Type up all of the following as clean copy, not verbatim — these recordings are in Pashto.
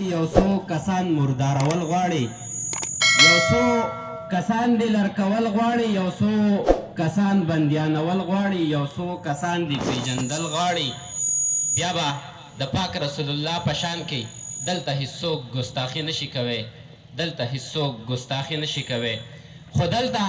یو څو کسان مردارول غواړي، یو څو کسان دې لرکول غواړي، یو څو کسان بندیانول غواړي، یو څو کسان دې پیژندل غواړي. بیا به د پاک رسول الله په شان کې دلته هیڅوک ګستاخي نشي کوی، دلته هیڅوک ګستاخي نشي کوی. خو دلته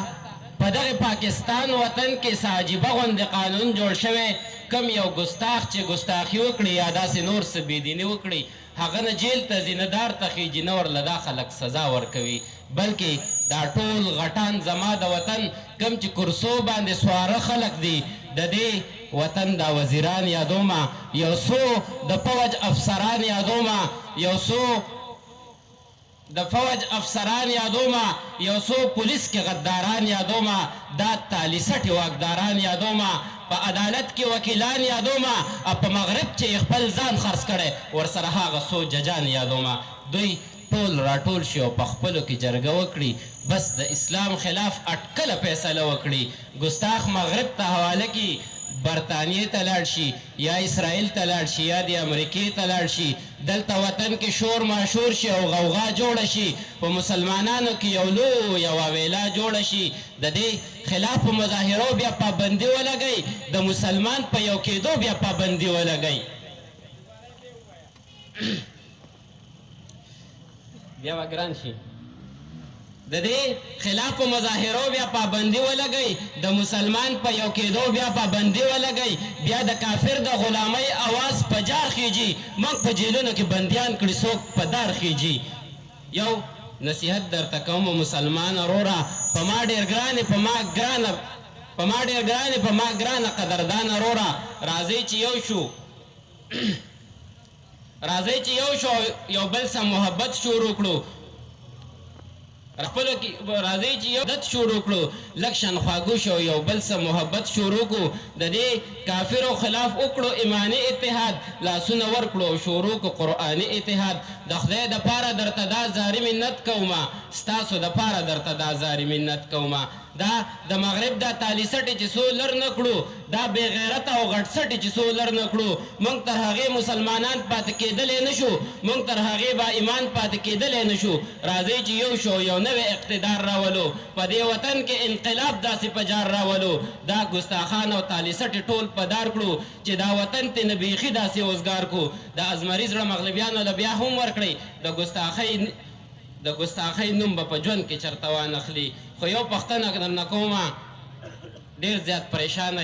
په دغه پاکستان وطن کې څه عجیبه غوندې قانون جوړ شوی، کم یو ګستاخ چې ګستاخي وکړي یا داسې نور څه بېدیني وکړي، هغه نه جیل ته ځي نه دار ته خیجي، نه ورله دا خلک سزا ورکوي، بلکې دا ټول غټان زما د وطن کم چې کرسو باندې سواره خلک دي، د دې وطن دا وزیران یادومه، یو څو د فوج افسران یادومه، یو څو د فوج افسران یادومه، یو څو پولیس کې غداران یادومه، دا تالیسټې واکداران یادومه، په عدالت کې وکیلان یادومه، او په مغرب چې خپل ځان خرڅ کړی ورسره هغه څو ججان یادومه. دوی ټول راټول شي او په خپلو کې جرګه وکړي، بس د اسلام خلاف اټکله فیصله وکړي، ګستاخ مغرب ته حواله کړي، برطانیې ته لاړ شي یا اسرائیل ته لاړ شي یا د امریکې ته لاړ شي، دلته وطن کې شور ماشور شي او غوغا جوړه شي، په مسلمانانو کې یو لویه واویلا جوړه شي، د دې خلاف په مظاهرو بیا پابندي ولګئ، د مسلمان په یو کېدو بیا پابندي ولګئ. بیا به ګران شي، د دې خلاف په مظاهرو بیا پابندي ولګئ، د مسلمان په یو کېدو بیا پابندي ولګئ، بیا د کافر د غلامۍ اواز په جار خیجي، موږ په جیلونو کې بندیان کړي، څوک په دار خیجي. یو نصیحت درته کوم مسلمان وروره، په ما ډېر ګرانې په ما ګرانه قدردان وروره، راځئ چې یو شو راځئ چې یو شو یو بل سره محبت شروع کړو، خپلو کې راځئ چې یو عادت شروع کړو، لږ شنخواږو شو یو بل سره محبت شروع کړو، د دې کافرو خلاف وکړو ایماني اتحاد، لاسونه ورکړو او شروع کړو قرآني اتحاد. د خدای دپاره درته دا زاري منت کومه، ستاسو دپاره درته دا زاري منت کومه. دا د مغرب دا تالیسټې چې څو لر نه کړو، دا بې غیرته او غټسټې چې څو لر نه کړو، موږ تر هغې مسلمانان پاتې کېدلی نه شو، موږ تر هغې با ایمان پاتې کېدلی نه شو. راځئ چې یو شو یو نوی اقتدار راولو، په دې وطن کې انقلاب داسې په جار راولو، دا ګستاخان او تالیسټې ټول په دار کړو چې دا وطن ته نه بیخي داسې وزګار کړو. د ازمري زړه مغلبیانو له بیا هم ورکړئ، د ګستاخۍ نوم به په ژوند کې چېرته وانخلي. خو یو پوښتنه درنه کومه، ډېر زیات پریشانه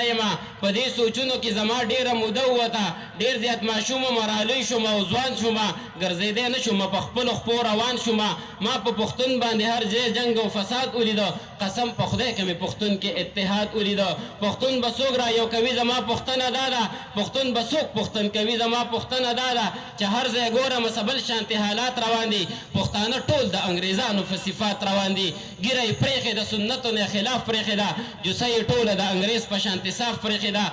یم، په دې سوچونو کې زما ډېره موده ووته، ډېر زیات ماشوم وم، رالوی شوم او ځوان شوم، ګرځېدی نه شوم، په خپلو خپو روان شوم. ما په پښتون باندې هر ځای جنګ او فساد ولیده، قسم په خدای که مې پښتون کې اتحاد ولیده. پښتون به څوک را یو کوي زما پوښتنه دا ده، پښتون به څوک پښتون کوي زما پوښتنه دا ده، چې هر ځای ګورم سبل شانتې حالات روان دي، پښتانه ټول د انګریزانو په صفات روان دي، ږیره یې پرېښې د سنتو نه خلاف پرېښې ده، جوسه یې ټوله د انګریز په شانتې صاف پرېښې ده،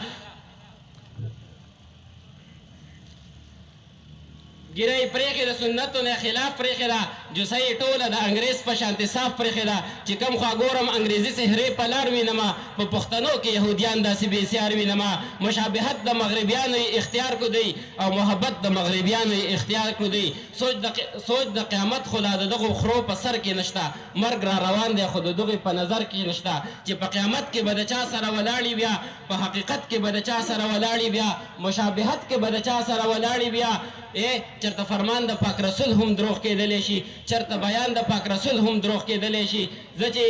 ګیره یې پرېښې د سنتو نه خلاف پرېښې ده، جوسه یې ټوله د انګریز په شانتې صاف پرېښې ده. چې کوم خوا ګورم انګریزي سحرې په لار وینمه، په پښتنو کې یهودیان داسې بېسیار وینمه، مشابهت د مغربیانو یې اختیار کړو دی او محبت د مغربیانو یې اختیار کړو دی. سوچ د قیامت خو لا د دغو خرو په سر کې نشته، مرګ را روان دی خو د دغې په نظر کې نشته، چې په قیامت کې به د چا سره ولاړې بیا، په حقیقت کې به د چا سره ولاړې بیا، مشابهت کې به د چا سره ولاړې بیا. چرته فرمان د پاک رسول هم دروغ کېدلی شي، چرته بیان د پاک رسول هم دروغ کېدلی شي. زه چې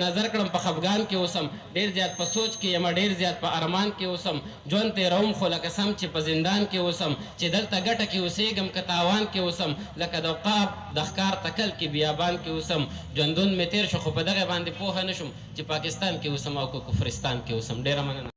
نظر کړم په خفګان کې اوسم، ډېر زیات په سوچ کې یم، ډېر زیات په ارمان کې اوسم، ژوند تېروم خو لکه سم چې په زندان کې اوسم، چې دلته ګټه کې اوسېږم که تاوان کې اوسم، لکه د عقاب د ښکار تکل کې بیابان کې اوسم. ژوندون مې تېر شو خو په دغه باندې پوهه نه شوم چې پاکستان کې اوسم او که کفرستان کې اوسم. ډېره مننه.